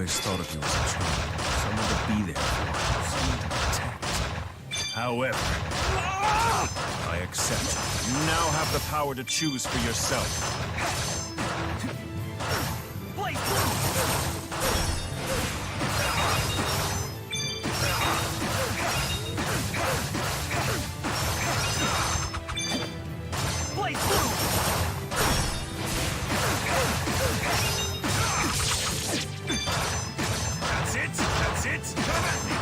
always thought of you as a child. Someone to be there for, someone to protect. However, I accept. You now have the power to choose for yourself. Blaze That's it! Come at me!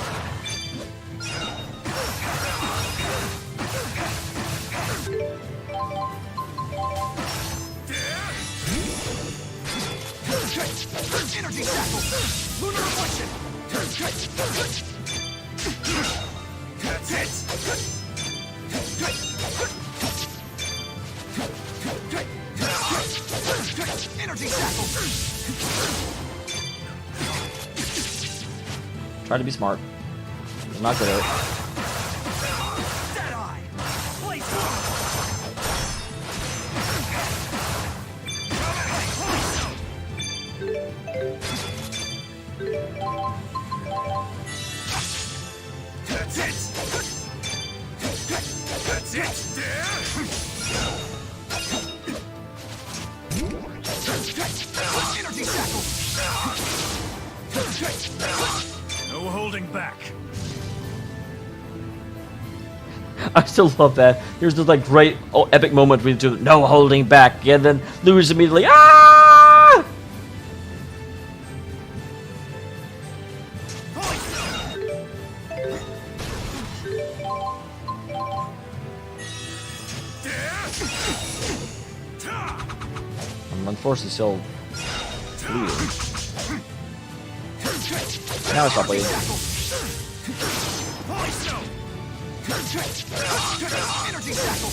Energy shackle! Lunar reflection! That's it! Energy shackle! Try to be smart. I'm not good at it. Dead eye! Blaze That's it! That's it! Energy shackle! No holding back. I still love that. Here's this like great epic moment we do no holding back, and then lose immediately. Ah! I'm unfortunately still bleeding. Now it's not bleeding. Energy shackle.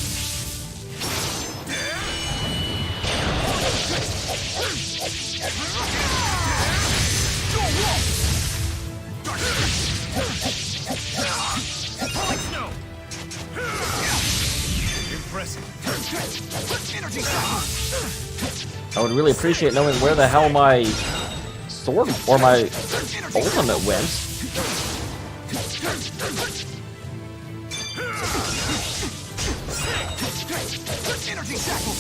Impressive. Energy shackle. I would really appreciate knowing where the hell my sword or my ultimate went. Energy shackle.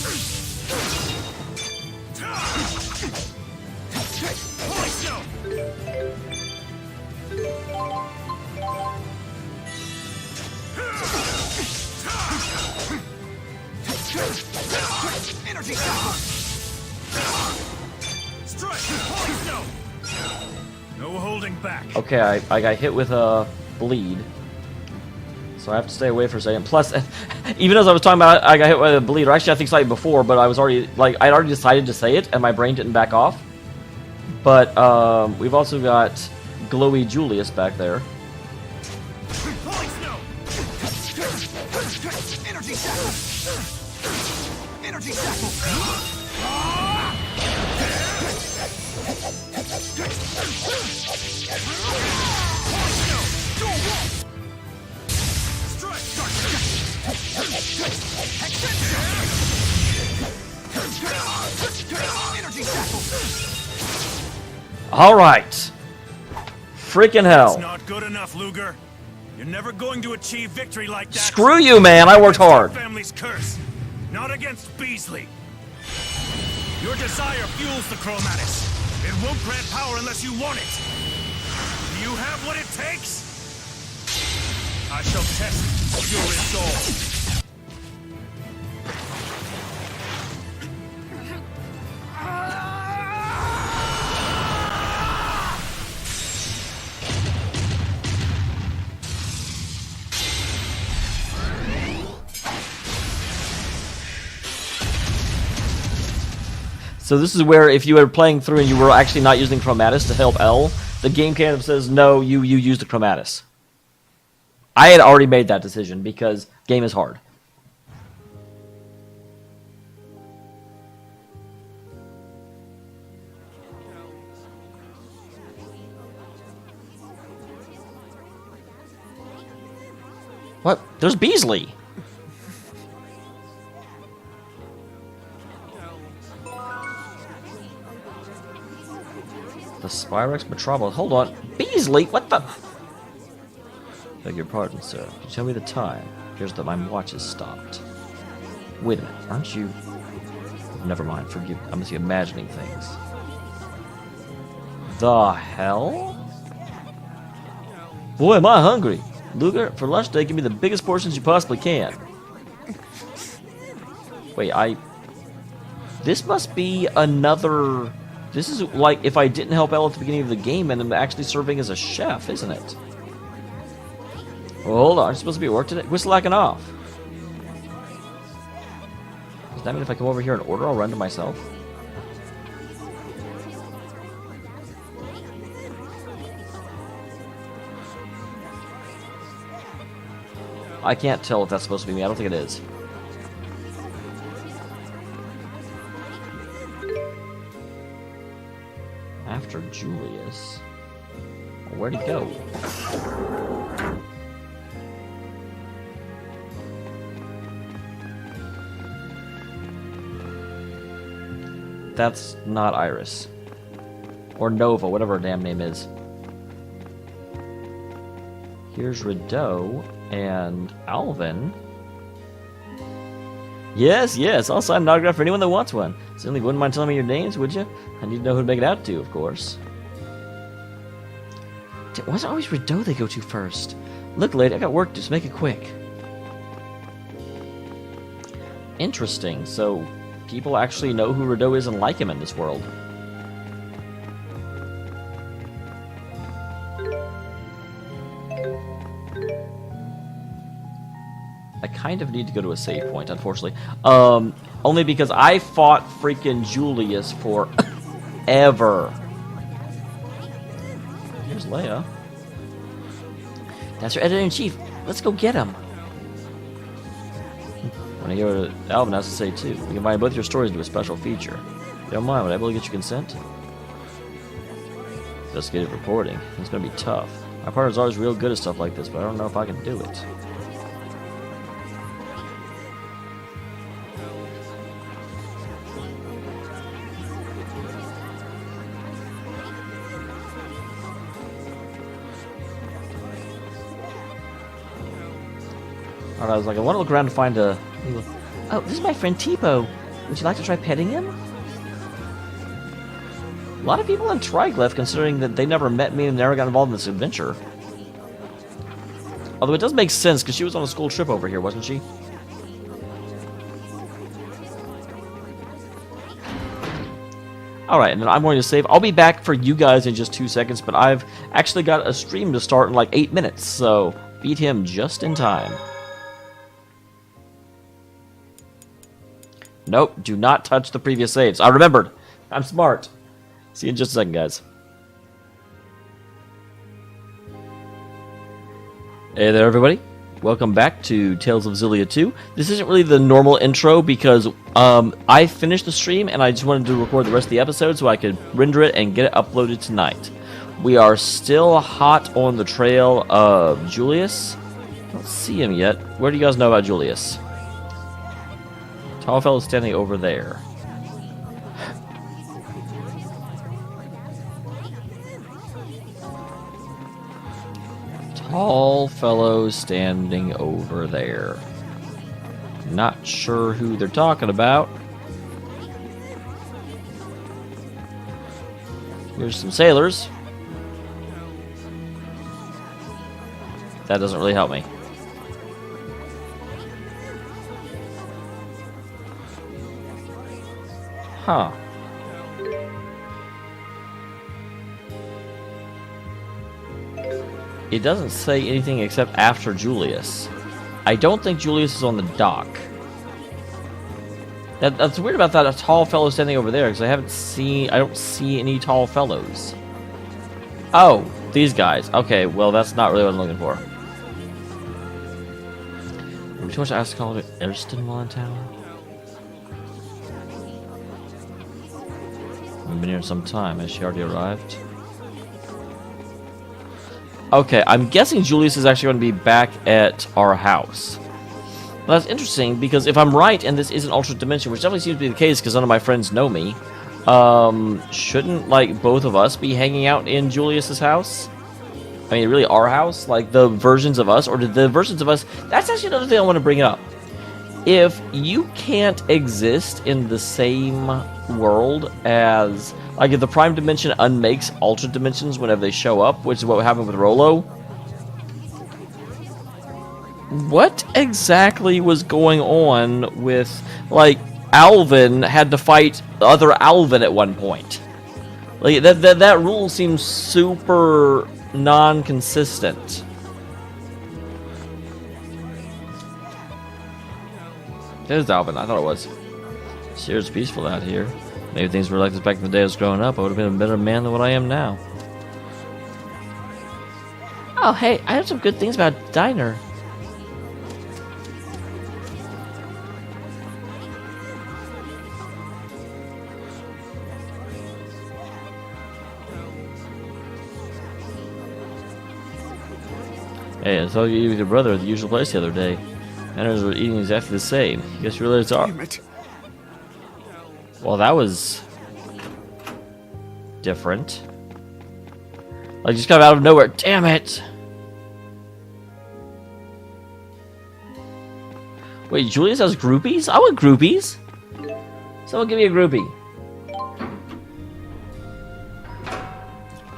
Energy shackle. Strike. No holding back. Okay, I got hit with a bleed. So I have to stay away for a second. Plus, even as I was talking about I got hit with a bleed, or actually I think slightly before, but I was already, like, I'd already decided to say it, and my brain didn't back off. But we've also got Glowy Julius back there. Energy shackle. Energy shackle. All right. Freaking hell. It's not good enough, Luger. You're never going to achieve victory like that. Screw you, man. I worked hard. Family's curse, not against Beasley. Your desire fuels the Chromatis. It won't grant power unless you want it. Do you have what it takes? I shall test your resolve. So this is where if you were playing through and you were actually not using Chromatis to help L, the game kind of says, no, you use the Chromatis. I had already made that decision because game is hard. What? There's Beasley. The Spyrex Metropolis. Hold on. Beasley? What the? Beg your pardon, sir. Can you tell me the time? Here's that my watch has stopped. Wait a minute. Aren't you... Never mind. Forgive me. I must be imagining things. The hell? Boy, am I hungry. Luger, for lunch today, give me the biggest portions you possibly can. Wait, This must be another... This is like if I didn't help Elle at the beginning of the game and I'm actually serving as a chef, isn't it? Well, hold on. I'm supposed to be at work today? We're slacking off. Does that mean if I come over here and order, I'll run to myself? I can't tell if that's supposed to be me. I don't think it is. After Julius. Where'd he go? That's not Iris. Or Nova, whatever her damn name is. Here's Rideau and Alvin. Yes, I'll sign an autograph for anyone that wants one. Certainly wouldn't mind telling me your names, would you? I need to know who to make it out to, of course. Why is it always Rideau they go to first? Look, lady, I got work to do, so make it quick. Interesting, so people actually know who Rideau is and like him in this world. I kind of need to go to a save point, unfortunately. Only because I fought freaking Julius for ever. Here's Leia. That's our editor-in-chief. Let's go get him. When I hear what Alvin has to say, too. We combine both your stories into a special feature. If you don't mind, would I be able to get your consent? Investigative reporting. It's going to be tough. My partner's always real good at stuff like this, but I don't know if I can do it. Alright, I was like, I want to look around to find a... Oh, this is my friend Tipo. Would you like to try petting him? A lot of people in Triglyph, considering that they never met me and never got involved in this adventure. Although it does make sense, because she was on a school trip over here, wasn't she? Alright, and then I'm going to save. I'll be back for you guys in just 2 seconds, but I've actually got a stream to start in like 8 minutes, so beat him just in time. Nope, do not touch the previous saves. I remembered. I'm smart. See you in just a second, guys. Hey there, everybody. Welcome back to Tales of Xillia 2. This isn't really the normal intro because I finished the stream and I just wanted to record the rest of the episode so I could render it and get it uploaded tonight. We are still hot on the trail of Julius. I don't see him yet. Where do you guys know about Julius? Tall fellow standing over there. Tall fellow standing over there. Not sure who they're talking about. Here's some sailors. That doesn't really help me. Huh. It doesn't say anything except after Julius. I don't think Julius is on the dock. That's weird about that a tall fellow standing over there, because I don't see any tall fellows. Oh, these guys. Okay, well that's not really what I'm looking for. Too much to ask to call it Erston while in town? I've been here some time. Has she already arrived? Okay, I'm guessing Julius is actually going to be back at our house. Well, that's interesting, because if I'm right and this is an alternate dimension, which definitely seems to be the case because none of my friends know me, shouldn't, like, both of us be hanging out in Julius's house? I mean, really our house? Like, the versions of us? Or did the versions of us... That's actually another thing I want to bring up. If you can't exist in the same world as... Like, if the Prime Dimension unmakes alternate dimensions whenever they show up, which is what happened with Rolo... What exactly was going on with... Like, Alvin had to fight the other Alvin at one point. Like, that rule seems super non-consistent. There's Alvin, I thought it was. Sure, it's peaceful out here. Maybe things were like this back in the day I was growing up. I would have been a better man than what I am now. Oh, hey, I have some good things about Diner. Hey, I saw you with your brother at the usual place the other day. Manners were eating exactly the same. Guess you realize are. Well, that was different. Like, just kind of out of nowhere. Damn it! Wait, Julius has groupies? I want groupies. Someone give me a groupie.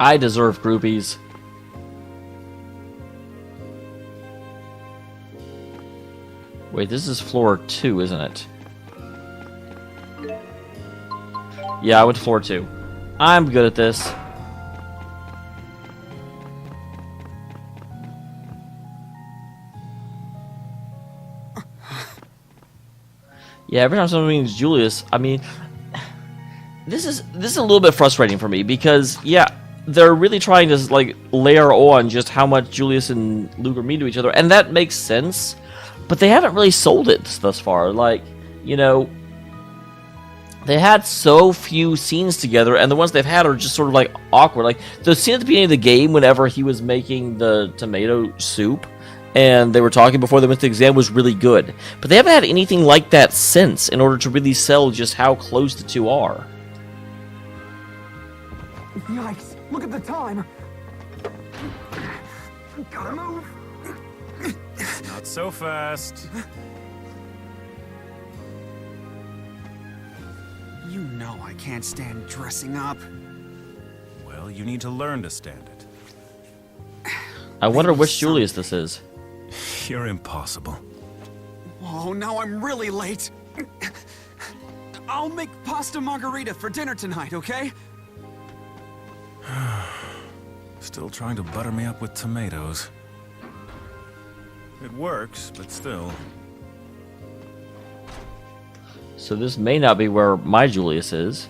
I deserve groupies. Wait, this is floor 2, isn't it? Yeah, I went to floor 2. I'm good at this. Yeah, every time someone meets Julius, I mean, this is a little bit frustrating for me because, yeah, they're really trying to, like, layer on just how much Julius and Luger mean to each other, and that makes sense. But they haven't really sold it thus far. Like, you know, they had so few scenes together, and the ones they've had are just sort of, like, awkward. Like, the scene at the beginning of the game, whenever he was making the tomato soup, and they were talking before they went to the exam, was really good. But they haven't had anything like that since, in order to really sell just how close the two are. Yikes! Look at the time! Gotta move! Not so fast. You know I can't stand dressing up. Well, you need to learn to stand it. I wonder which Julius this is. You're impossible. Oh, now I'm really late. I'll make pasta margarita for dinner tonight, okay? Still trying to butter me up with tomatoes. It works, but still. So this may not be where my Julius is.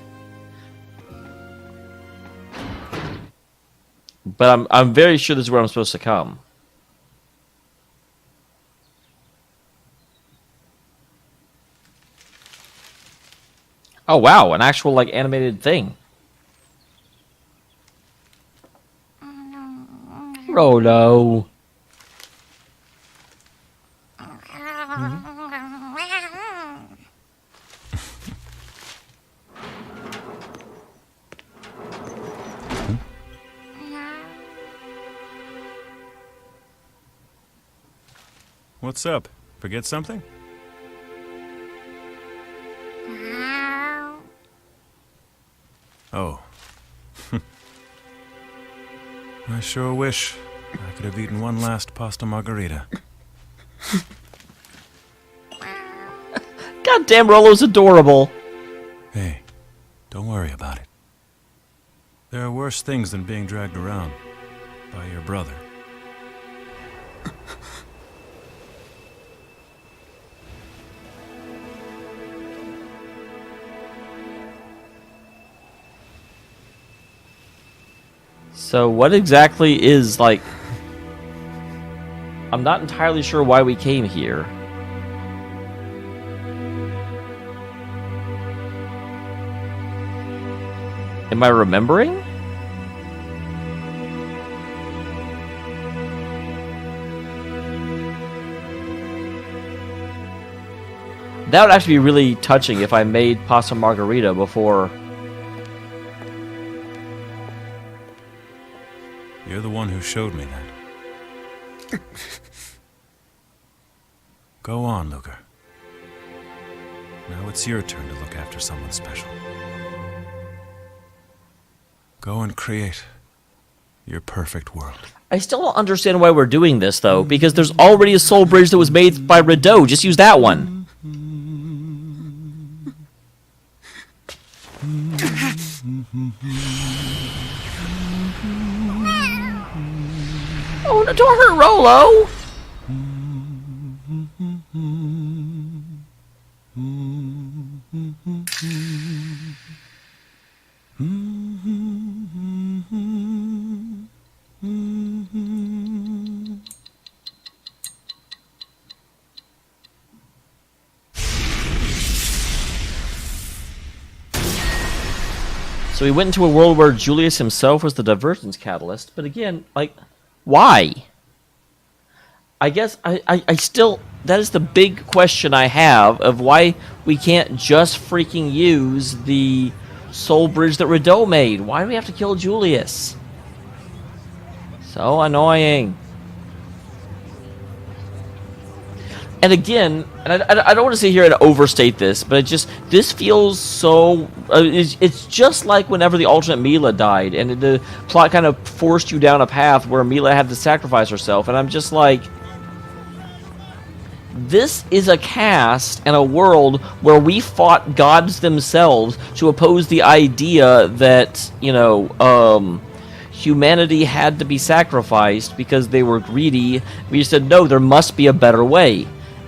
But I'm very sure this is where I'm supposed to come. Oh wow, an actual, like, animated thing. Rolo. What's up? Forget something? Oh. I sure wish I could have eaten one last pasta margarita. Goddamn, Rolo's adorable. Hey, don't worry about it. There are worse things than being dragged around by your brother. So what exactly is, like... I'm not entirely sure why we came here. Am I remembering? That would actually be really touching if I made pasta margarita before You're the one who showed me that. Go on, Luger. Now it's your turn to look after someone special. Go and create your perfect world. I still don't understand why we're doing this, though, because there's already a soul bridge that was made by Rideau. Just use that one. Oh, no, don't hurt Rolo! So we went into a world where Julius himself was the divergence catalyst, but again, like, why? I guess I still, that is the big question I have of why we can't just freaking use the soul bridge that Rideau made. Why do we have to kill Julius? So annoying. And again, and I don't want to sit here and overstate this, but this feels so. It's just like whenever the alternate Mila died, and the plot kind of forced you down a path where Mila had to sacrifice herself, and I'm just like, this is a cast and a world where we fought gods themselves to oppose the idea that, you know, humanity had to be sacrificed because they were greedy. We said, no, there must be a better way.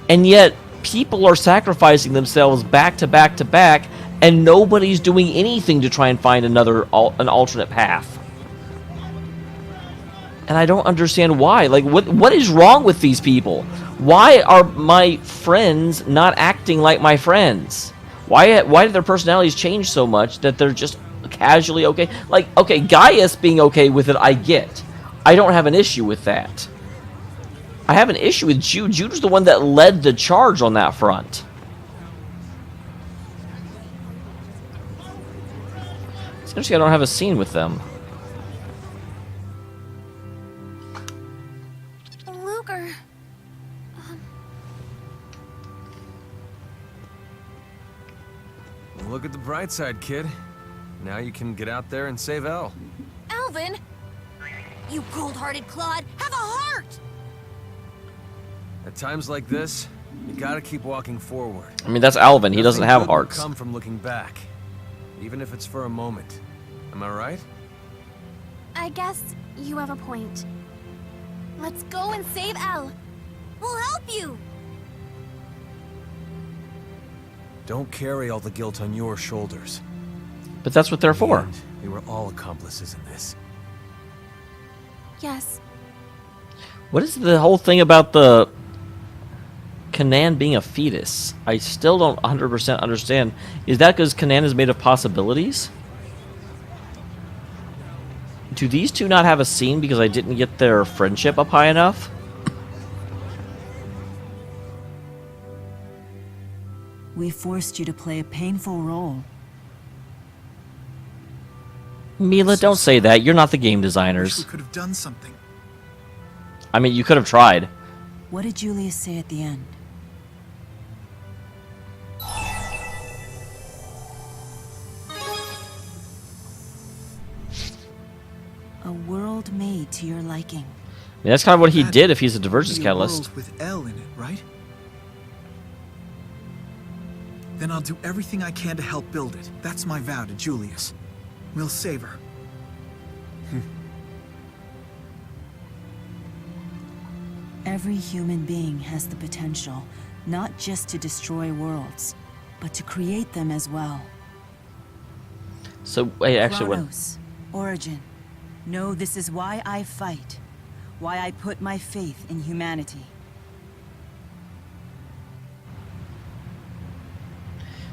And yet, people are sacrificing themselves back to back to back, and nobody's doing anything to try and find an alternate path. And I don't understand why. Like, what is wrong with these people? Why are my friends not acting like my friends? Why did their personalities change so much that they're just casually okay? Like, okay, Gaius being okay with it, I get. I don't have an issue with that. I have an issue with Jude. Jude was the one that led the charge on that front. It's interesting I don't have a scene with them. Luger. Look at the bright side, kid. Now you can get out there and save Elle. Alvin! You cold-hearted clod, have a heart! At times like this, you gotta keep walking forward. I mean, that's Alvin. He doesn't Nothing have good will hearts. come from looking back, even if it's for a moment. Am I right? I guess you have a point. Let's go and save Elle. We'll help you! Don't carry all the guilt on your shoulders. But that's what they're for. We were all accomplices in this. Yes. What is the whole thing about the Kanan being a fetus? I still don't 100% understand. Is that because Kanan is made of possibilities? Do these two not have a scene because I didn't get their friendship up high enough? We forced you to play a painful role. Mila, don't say that. You're not the game designers. We could have done something. I mean, you could have tried. What did Julius say at the end? A world made to your liking. I mean, that's kind of what he did if he's a divergence Be a catalyst. world with Elle in it, right? Then I'll do everything I can to help build it. That's my vow to Julius. We'll save her. Every human being has the potential, not just to destroy worlds, but to create them as well. So, wait, actually, what? Kronos, Origin, know this is why I fight. Why I put my faith in humanity.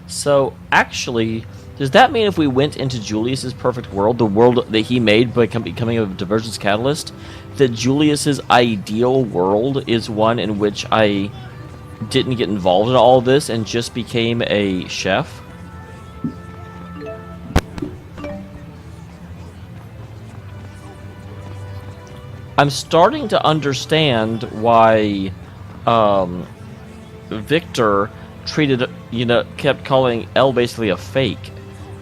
So, actually, does that mean if we went into Julius's perfect world, the world that he made by becoming a divergence catalyst, that Julius's ideal world is one in which I didn't get involved in all this and just became a chef? I'm starting to understand why Victor treated, kept calling L basically a fake,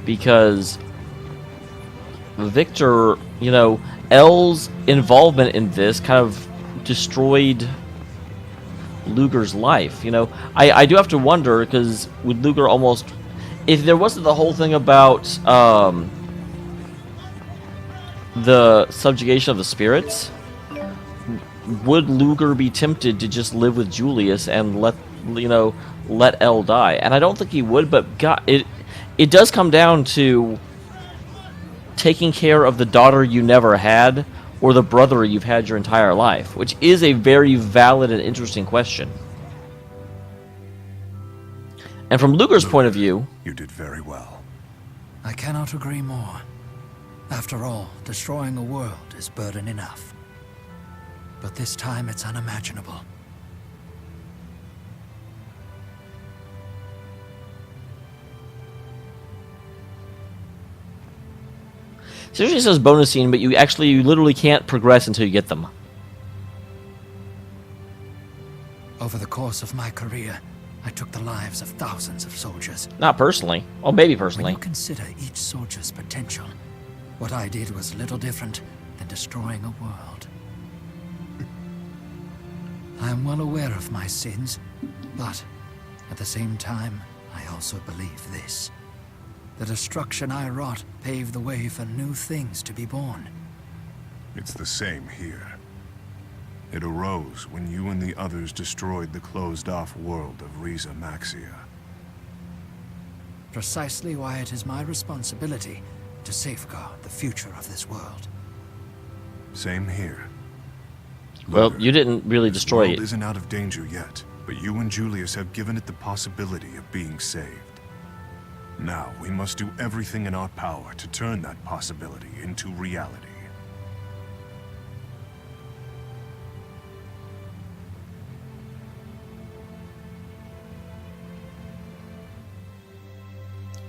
because Victor, L's involvement in this kind of destroyed Luger's life. I do have to wonder, because would Luger almost, if there wasn't the whole thing about the subjugation of the spirits, would Luger be tempted to just live with Julius and let L die? And I don't think he would, but God, it does come down to taking care of the daughter you never had, or the brother you've had your entire life, which is a very valid and interesting question. And from Luger's point of view, you did very well. I cannot agree more. After all, destroying a world is burden enough. But this time it's unimaginable. it usually says bonus scene, but you literally can't progress until you get them. Over the course of my career, I took the lives of thousands of soldiers. Not personally. Well, maybe When personally. you consider each soldier's potential, what I did was little different than destroying a world. I am well aware of my sins, but at the same time, I also believe this. The destruction I wrought paved the way for new things to be born. It's the same here. It arose when you and the others destroyed the closed-off world of Riza Maxia. Precisely why it is my responsibility to safeguard the future of this world. Same here. Well, Luger, you didn't really this destroy world it. isn't out of danger yet, but you and Julius have given it the possibility of being saved. Now, we must do everything in our power to turn that possibility into reality.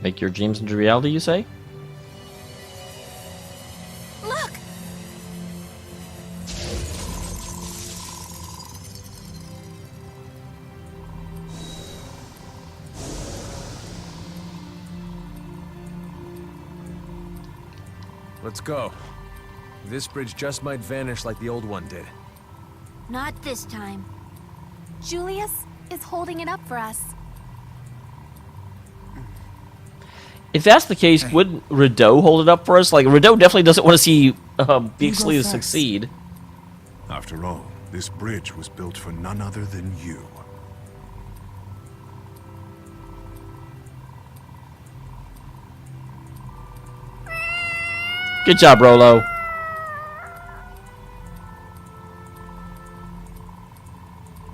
Make your dreams into reality, you say? Look! Let's go. This bridge just might vanish like the old one did. Not this time. Julius is holding it up for us. If that's the case, wouldn't Rideau hold it up for us? Like, Rideau definitely doesn't want to see Bixley succeed. After all, this bridge was built for none other than you. Good job, Rolo.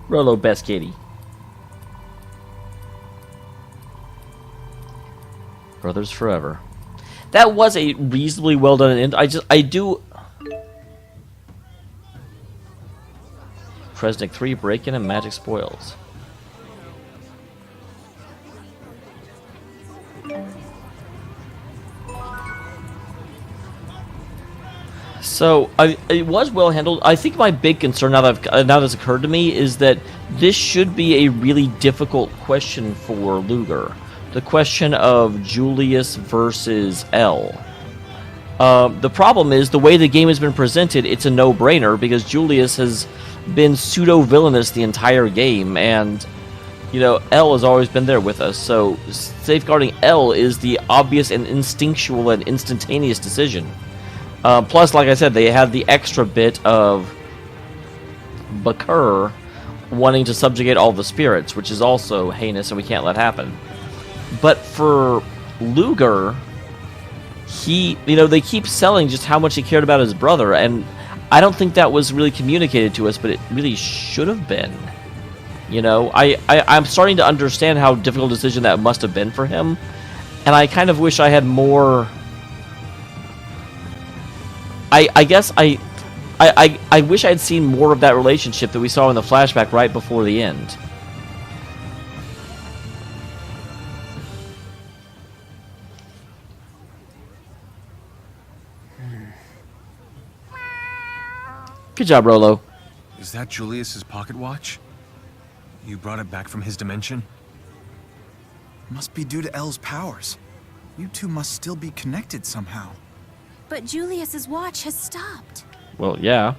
Rolo, best kitty. Brothers forever. That was a reasonably well done end. I do. Kresnik 3 break-in and magic spoils. So it was well handled. I think my big concern now that's occurred to me is that this should be a really difficult question for Luger. The question of Julius versus L. The problem is the way the game has been presented. It's a no-brainer because Julius has been pseudo-villainous the entire game, and L has always been there with us. So safeguarding L is the obvious and instinctual and instantaneous decision. Plus, like I said, they had the extra bit of Bakur wanting to subjugate all the spirits, which is also heinous and we can't let happen. But for Luger, they keep selling just how much he cared about his brother, and I don't think that was really communicated to us, but it really should have been. I'm starting to understand how difficult a decision that must have been for him, and I kind of wish I had more. I guess I wish I had seen more of that relationship that we saw in the flashback right before the end. Good job, Rolo. Is that Julius's pocket watch? You brought it back from his dimension? Must be due to L's powers. You two must still be connected somehow. But Julius's watch has stopped. Well, yeah.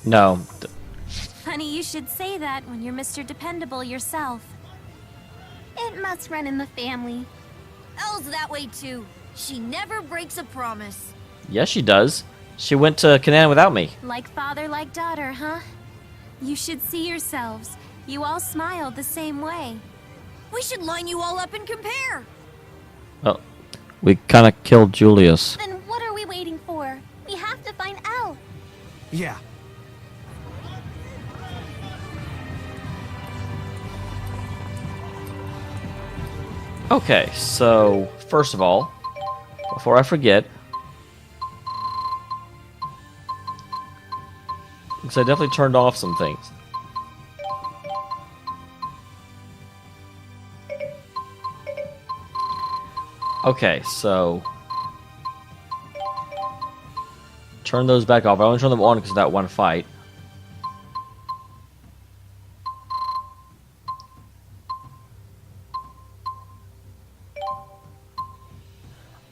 No. Honey, you should say that when you're Mr. Dependable yourself. It must run in the family. Elle's that way too. She never breaks a promise. Yes, she does. She went to Canaan without me. Like father, like daughter, huh? You should see yourselves. You all smiled the same way. We should line you all up and compare. Well, we kind of killed Julius. Then what are we waiting for? We have to find Elle. Yeah. Okay, so first of all, before I forget, because I definitely turned off some things. Okay, so turn those back off. I only turn them on because of that one fight.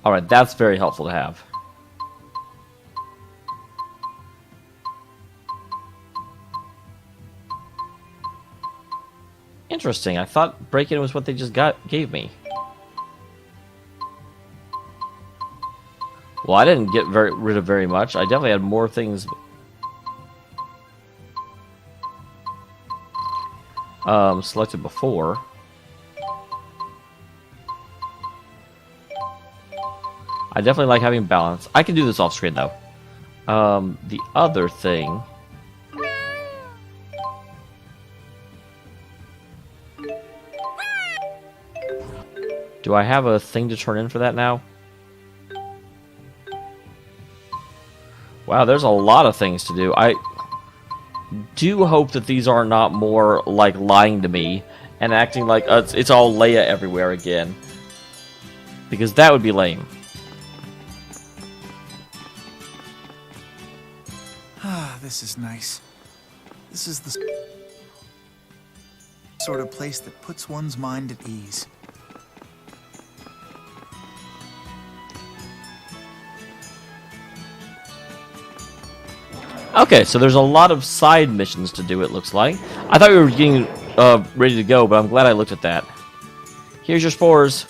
Alright, that's very helpful to have. Interesting. I thought break-in was what they just gave me. Well, I didn't get rid of very much. I definitely had more things selected before. I definitely like having balance. I can do this off screen though. The other thing. Do I have a thing to turn in for that now? Wow, there's a lot of things to do. I do hope that these are not more like lying to me and acting like it's all Leia everywhere again. Because that would be lame. Ah, this is nice. This is the sort of place that puts one's mind at ease. Okay, so there's a lot of side missions to do, it looks like. I thought we were getting ready to go, but I'm glad I looked at that. Here's your spores.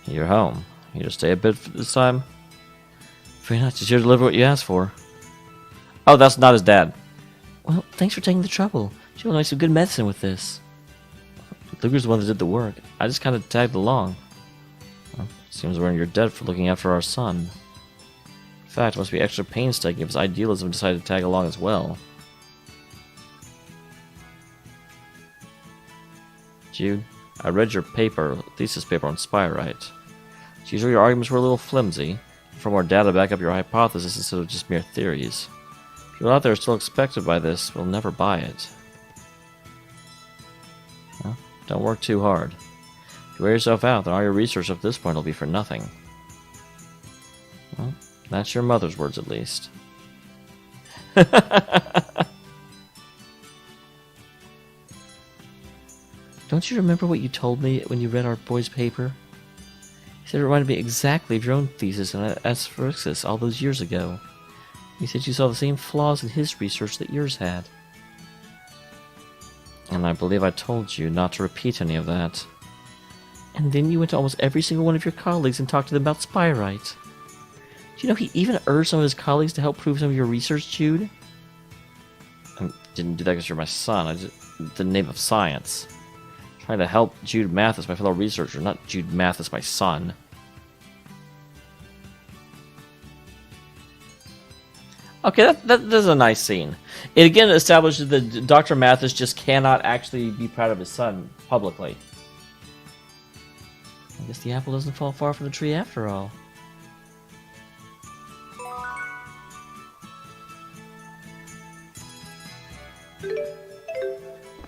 You're home. You just stay a bit this time? Very nice. Did you deliver what you asked for? Oh, that's not his dad. Well, thanks for taking the trouble. She will make some good medicine with this. Luger's the one that did the work. I just kind of tagged along. Well, seems we're in your debt for looking after our son. In fact, it must be extra painstaking if his idealism decided to tag along as well. Jude, I read your thesis paper on Spyrite. As usual, your arguments were a little flimsy. For more data to back up your hypothesis instead of just mere theories. People out there are still expected by this will never buy it. Well, don't work too hard. If you wear yourself out, then all your research up to this point will be for nothing. Well, that's your mother's words, at least. Don't you remember what you told me when you read our boy's paper? You said it reminded me exactly of your own thesis on Asphyxis all those years ago. You said you saw the same flaws in his research that yours had. And I believe I told you not to repeat any of that. And then you went to almost every single one of your colleagues and talked to them about Spyrite. Do you know he even urged some of his colleagues to help prove some of your research, Jude? I didn't do that because you're my son. I just, in the name of science. Trying to help Jude Mathis, my fellow researcher, not Jude Mathis, my son. Okay, that's a nice scene. It again establishes that Dr. Mathis just cannot actually be proud of his son publicly. I guess the apple doesn't fall far from the tree after all.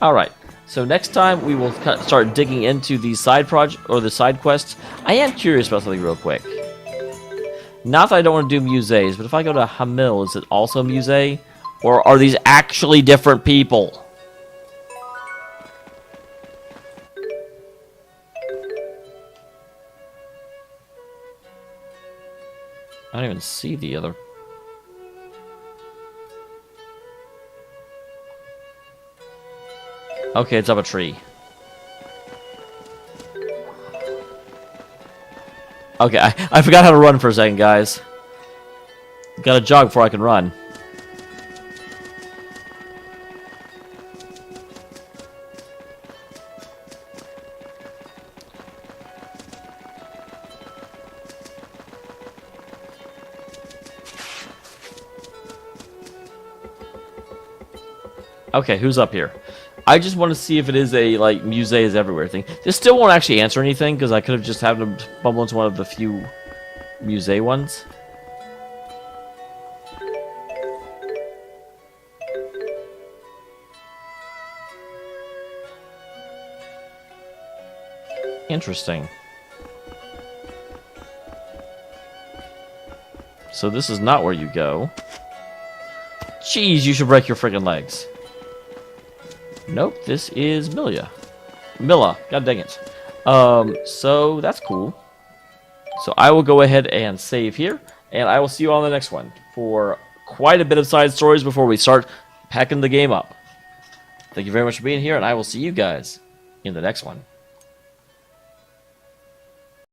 Alright, So next time we will start digging into these side project or the side quests. I am curious about something real quick. Not that I don't want to do musees, but if I go to Hamil, is it also a musée? Or are these actually different people? I don't even see the other. Okay, it's up a tree. Okay, I forgot how to run for a second, guys. Gotta jog before I can run. Okay, who's up here? I just want to see if it is a, like, musée is everywhere thing. This still won't actually answer anything, because I could have just had them bumble into one of the few musée ones. Interesting. So this is not where you go. Jeez, you should break your freaking legs. Nope, this is Milla, god dang it. So that's cool. So I will go ahead and save here, and I will see you on the next one for quite a bit of side stories before we start packing the game up. Thank you very much for being here, and I will see you guys in the next one.